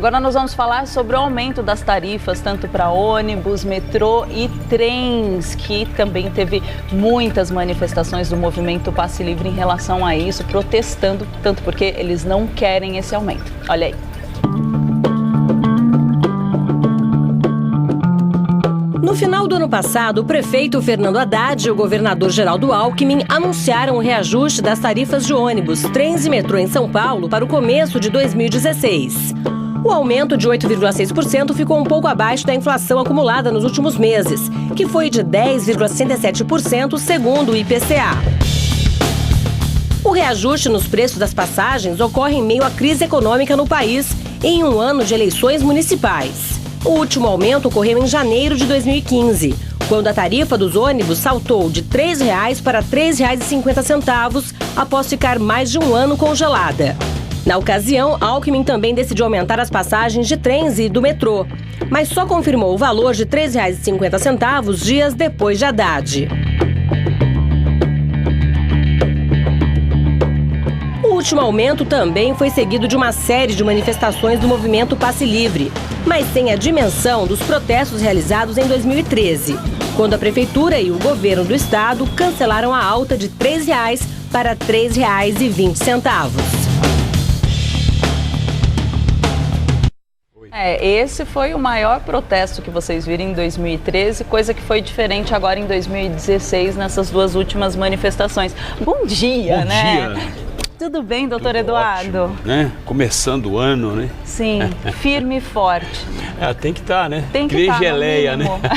Agora nós vamos falar sobre o aumento das tarifas, tanto para ônibus, metrô e trens, que também teve muitas manifestações do movimento Passe Livre em relação a isso, protestando, tanto porque eles não querem esse aumento. Olha aí. No final do ano passado, o prefeito Fernando Haddad e o governador Geraldo Alckmin anunciaram o reajuste das tarifas de ônibus, trens e metrô em São Paulo para o começo de 2016. O aumento de 8,6% ficou um pouco abaixo da inflação acumulada nos últimos meses, que foi de 10,67% segundo o IPCA. O reajuste nos preços das passagens ocorre em meio à crise econômica no país e em um ano de eleições municipais. O último aumento ocorreu em janeiro de 2015, quando a tarifa dos ônibus saltou de R$ 3,00 para R$ 3,50 após ficar mais de um ano congelada. Na ocasião, Alckmin também decidiu aumentar as passagens de trens e do metrô, mas só confirmou o valor de R$ 3,50 dias depois de Haddad. O último aumento também foi seguido de uma série de manifestações do movimento Passe Livre, mas sem a dimensão dos protestos realizados em 2013, quando a prefeitura e o governo do estado cancelaram a alta de R$ 3,00 para R$ 3,20. Esse foi o maior protesto que vocês viram em 2013, coisa que foi diferente agora em 2016, nessas duas últimas manifestações. Bom dia, Bom né? dia. Tudo bem, doutor Tudo Eduardo? ótimo, né? Começando o ano, né? Sim, firme e forte. Tem que estar, né? Tem que estar, geleia, no mínimo. né?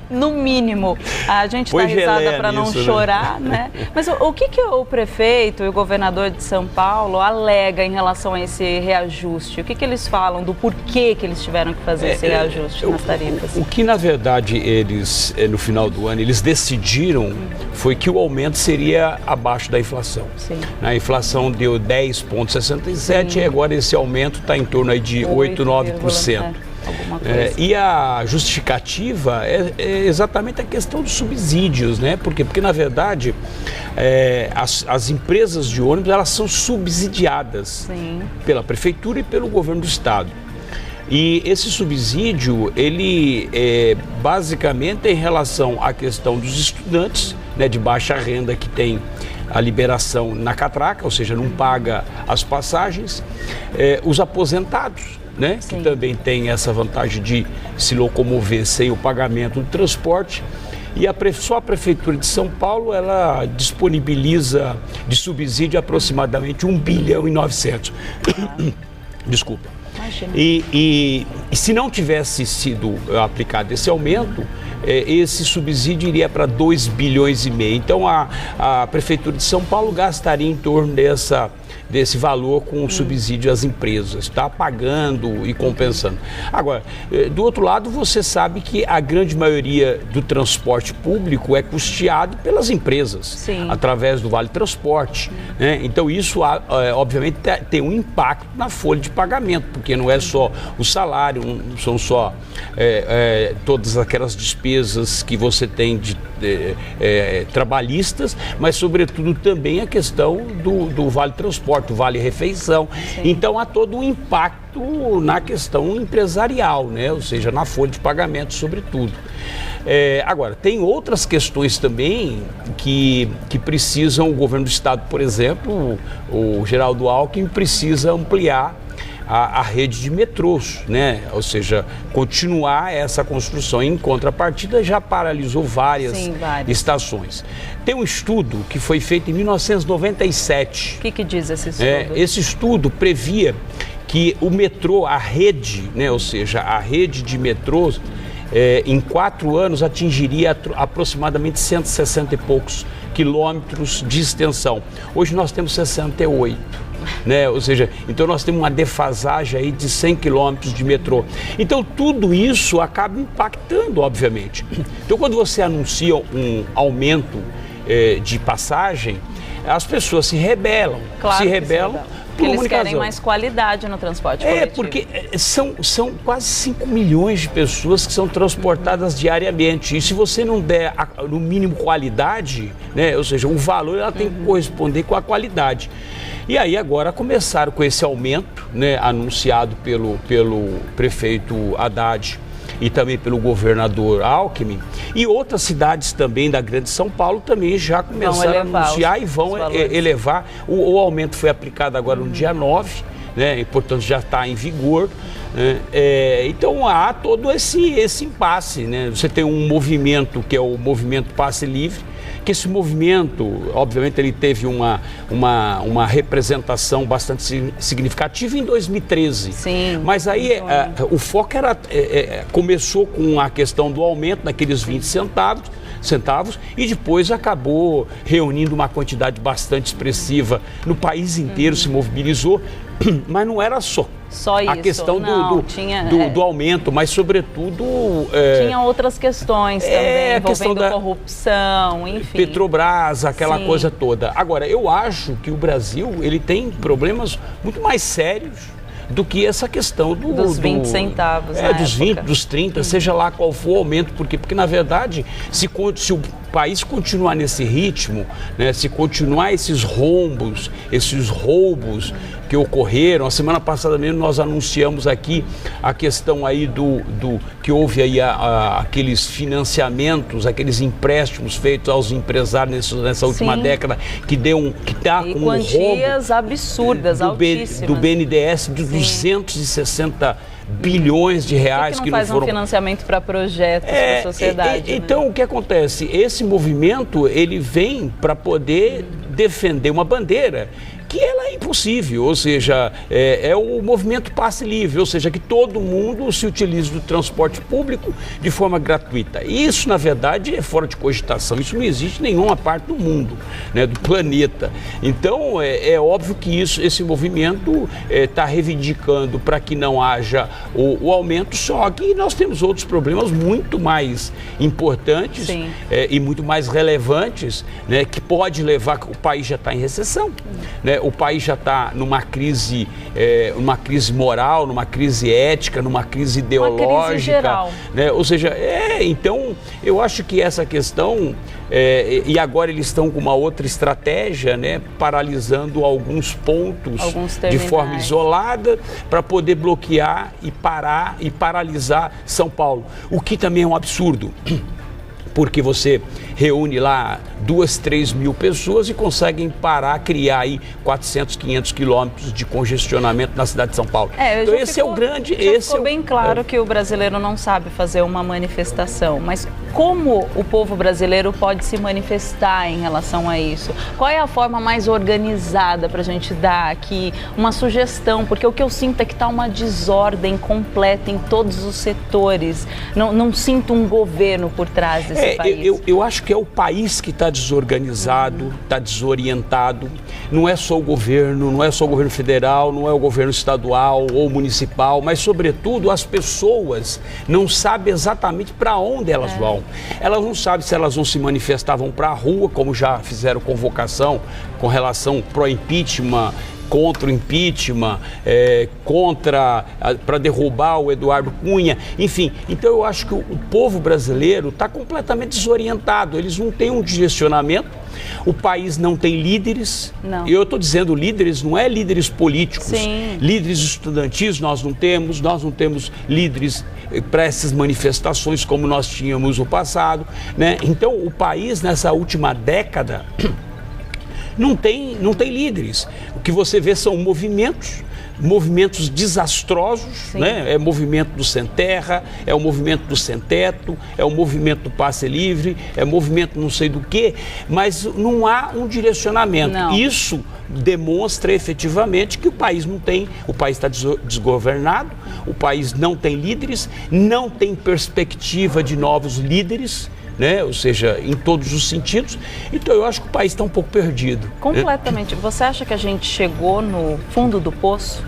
No mínimo. A gente dá risada para não chorar, né? Mas o que o prefeito e o governador de São Paulo alega em relação a esse reajuste? O que eles falam do porquê que eles tiveram que fazer esse reajuste nas tarifas? O que, na verdade, eles, no final do ano, eles decidiram foi que o aumento seria abaixo da inflação. Sim. A inflação deu 10,67% e agora esse aumento está em torno aí de 8, 9%. E a justificativa é exatamente a questão dos subsídios, né? Por quê? Porque, na verdade, as empresas de ônibus, elas são subsidiadas pela prefeitura e pelo governo do estado. E esse subsídio, ele basicamente é em relação à questão dos estudantes, né, de baixa renda que tem a liberação na catraca, ou seja, não paga as passagens, os aposentados, né, que também tem essa vantagem de se locomover sem o pagamento do transporte. E só a Prefeitura de São Paulo, ela disponibiliza de subsídio aproximadamente 1,9 bilhão. Desculpa. E se não tivesse sido aplicado esse aumento, esse subsídio iria para 2,5 bilhões. Então a Prefeitura de São Paulo gastaria em torno desse valor com o subsídio às empresas, está pagando e compensando. Agora, do outro lado, você sabe que a grande maioria do transporte público é custeado pelas empresas, através do Vale Transporte, né? Então isso, obviamente, tem um impacto na folha de pagamento, porque não é só o salário, não são só todas aquelas despesas que você tem de trabalhistas, mas sobretudo também a questão do Vale Transporte, do Vale Refeição. Então há todo um impacto na questão empresarial, né? Ou seja, na folha de pagamento, sobretudo. Agora, tem outras questões também que precisam, o governo do estado, por exemplo, o Geraldo Alckmin precisa ampliar a rede de metrôs, né? Ou seja, continuar essa construção. Em contrapartida, já paralisou várias estações. Tem um estudo que foi feito em 1997. O que diz esse estudo? Esse estudo previa que o metrô, a rede, né? Ou seja, a rede de metrôs, em 4 anos atingiria aproximadamente 160 e poucos quilômetros de extensão. Hoje nós temos 68. Né? Ou seja, então nós temos uma defasagem aí de 100 quilômetros de metrô. Então tudo isso acaba impactando, obviamente. Então quando você anuncia um aumento de passagem, as pessoas se rebelam. Porque eles querem mais qualidade no transporte coletivo. Porque são quase 5 milhões de pessoas que são transportadas diariamente. E se você não der, no mínimo, qualidade, né? Ou seja, o valor ela tem que corresponder com a qualidade. E aí agora começaram com esse aumento, né, anunciado pelo prefeito Haddad e também pelo governador Alckmin, e outras cidades também da Grande São Paulo também já começaram a anunciar e vão elevar. O aumento foi aplicado agora no dia 9, né, e, portanto já está em vigor. Né? Então há todo esse impasse. Né? Você tem um movimento que é o movimento Passe Livre, que esse movimento, obviamente, ele teve uma representação bastante significativa em 2013. Sim. Mas aí o foco começou com a questão do aumento daqueles 20 centavos e depois acabou reunindo uma quantidade bastante expressiva. No país inteiro se mobilizou, mas não era só isso. A questão do aumento, mas sobretudo... tinha outras questões também, envolvendo corrupção, enfim. Petrobras, aquela coisa toda. Agora, eu acho que o Brasil ele tem problemas muito mais sérios do que essa questão dos 20 centavos. Dos 20, dos 30, seja lá qual for o aumento. Porque na verdade, se o país continuar nesse ritmo, né, se continuar esses roubos que ocorreram, a semana passada mesmo nós anunciamos aqui a questão aí que houve aí aqueles financiamentos, aqueles empréstimos feitos aos empresários nessa última década, que está com quantias absurdas, altíssimas. Do BNDES de 260 bilhões de reais que não faz um financiamento para projetos da sociedade. Então, o que acontece? Esse movimento, ele vem para poder defender uma bandeira que ela é impossível, ou seja, é o movimento Passe Livre, ou seja, que todo mundo se utilize do transporte público de forma gratuita. Isso, na verdade, é fora de cogitação, isso não existe em nenhuma parte do mundo, né, do planeta. Então, é óbvio que esse movimento está reivindicando para que não haja o aumento, só que nós temos outros problemas muito mais importantes e muito mais relevantes, né, que pode levar, o país já está em recessão, né? O país já está numa crise moral, numa crise ética, numa crise ideológica. Uma crise geral. Né? Ou seja, então eu acho que essa questão, e agora eles estão com uma outra estratégia, né? Paralisando alguns pontos de forma isolada para poder bloquear e parar e paralisar São Paulo. O que também é um absurdo. Porque você reúne lá 2, 3 mil pessoas e conseguem criar aí 400, 500 quilômetros de congestionamento na cidade de São Paulo. Então esse é o grande... Ficou bem claro que o brasileiro não sabe fazer uma manifestação, mas como o povo brasileiro pode se manifestar em relação a isso? Qual é a forma mais organizada para a gente dar aqui uma sugestão? Porque o que eu sinto é que está uma desordem completa em todos os setores. Não sinto um governo por trás desse país. Eu acho que é o país que está desorganizado, está desorientado. Não é só o governo, não é só o governo federal, não é o governo estadual ou municipal, mas, sobretudo, as pessoas não sabem exatamente para onde elas vão. Elas não sabem se elas vão se manifestar, vão para a rua, como já fizeram convocação com relação pro impeachment, contra o impeachment, para derrubar o Eduardo Cunha, enfim. Então eu acho que o povo brasileiro está completamente desorientado, eles não têm um direcionamento, o país não tem líderes. Não. E eu estou dizendo líderes, não é líderes políticos, líderes estudantis nós não temos líderes para essas manifestações como nós tínhamos no passado, né? Então o país nessa última década não tem líderes. O que você vê são movimentos desastrosos, né? É o movimento do Sem Terra, é o movimento do Sem Teto, é o movimento do Passe Livre, é o movimento não sei do quê, mas não há um direcionamento. Não. Isso demonstra efetivamente que o país está desgovernado, o país não tem líderes, não tem perspectiva de novos líderes, né? Ou seja, em todos os sentidos. Então eu acho que o país está um pouco perdido. Completamente. Você acha que a gente chegou no fundo do poço?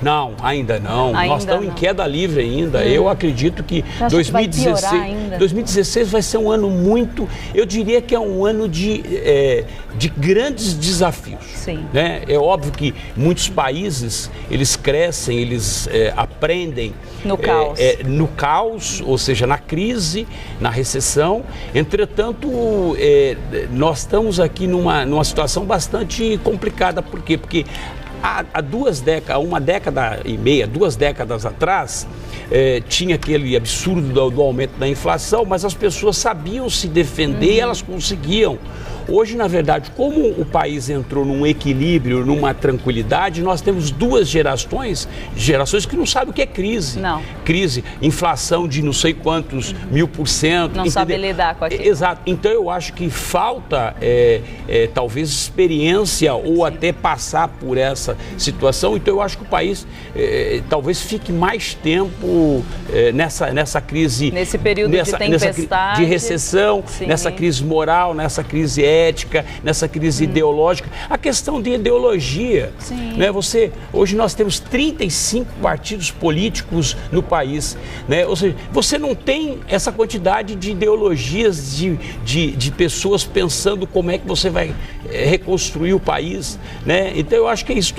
Não, ainda não. Nós estamos em queda livre ainda. Eu acredito que 2016 vai ser um ano muito, eu diria que é um ano de grandes desafios. Sim. Né? É óbvio que muitos países, eles crescem, eles aprendem no caos. No caos, ou seja, na crise, na recessão. Entretanto, nós estamos aqui numa situação bastante complicada. Por quê? Porque há uma década e meia, 2 décadas atrás, tinha aquele absurdo do aumento da inflação, mas as pessoas sabiam se defender e elas conseguiam. Hoje, na verdade, como o país entrou num equilíbrio, numa tranquilidade, nós temos 2 gerações que não sabem o que é crise. Não. Crise, inflação de não sei quantos 1000%. Não sabe lidar com aquilo. Exato. Então, eu acho que falta, talvez, experiência ou até passar por essa situação. Então, eu acho que o país talvez fique mais tempo nessa crise. Nesse período de tempestade. De recessão, Sim. Nessa crise moral, nessa crise ética, nessa crise ideológica. A questão de ideologia, né? Hoje nós temos 35 partidos políticos no país, né? Ou seja, você não tem essa quantidade de ideologias de pessoas pensando como é que você vai reconstruir o país, né? Então eu acho que é isso,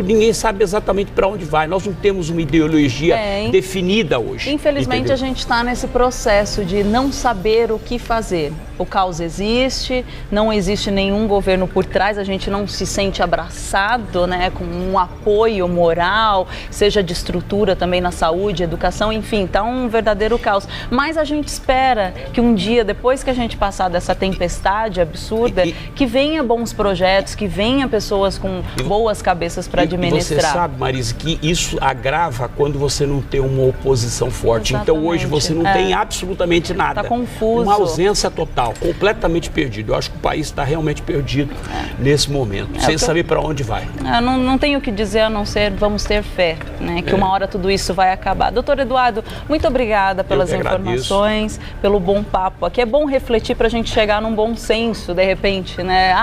ninguém sabe exatamente para onde vai. Nós não temos uma ideologia definida hoje. Infelizmente, entendeu? A gente está nesse processo de não saber o que fazer. O caos existe, não existe nenhum governo por trás, a gente não se sente abraçado, né, com um apoio moral, seja de estrutura também na saúde, educação, enfim, está um verdadeiro caos. Mas a gente espera que um dia, depois que a gente passar dessa tempestade absurda, que venha bons projetos, que venha pessoas com boas cabeças para administrar. E você sabe, Marisa, que isso agrava quando você não tem uma oposição forte. Exatamente. Então hoje você não tem absolutamente nada. Está confuso. Uma ausência total, completamente perdido. Eu acho que o país está realmente perdido nesse momento, sem saber para onde vai. Eu não tenho o que dizer a não ser vamos ter fé, né? Que uma hora tudo isso vai acabar. Doutor Eduardo, muito obrigada pelas informações, pelo bom papo. Aqui é bom refletir para a gente chegar num bom senso, de repente, né?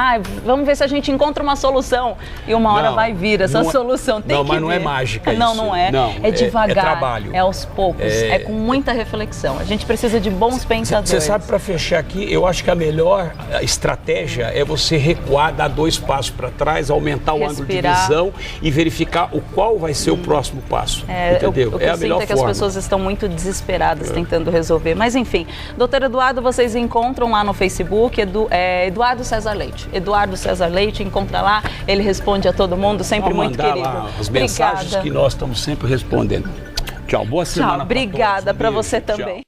Vamos ver se a gente encontra uma solução e uma hora vai vir essa solução. Tem mas não é mágica isso. Não é. É devagar, é trabalho. É aos poucos, é com muita reflexão. A gente precisa de bons pensadores. Você sabe, para fechar aqui, eu acho que a melhor estratégia é você recuar, dar 2 passos para trás, aumentar o ângulo de visão e verificar qual vai ser o próximo passo. Entendeu? O que eu sinto é que as pessoas estão muito desesperadas tentando resolver. Mas enfim, doutor Eduardo, vocês encontram lá no Facebook, Eduardo César Leite. Eduardo César Leite, encontra lá, ele responde a todo mundo, sempre muito querido. Lá as mensagens que nós estamos sempre respondendo. Tchau, boa semana. Tchau, obrigada para você também. Tchau.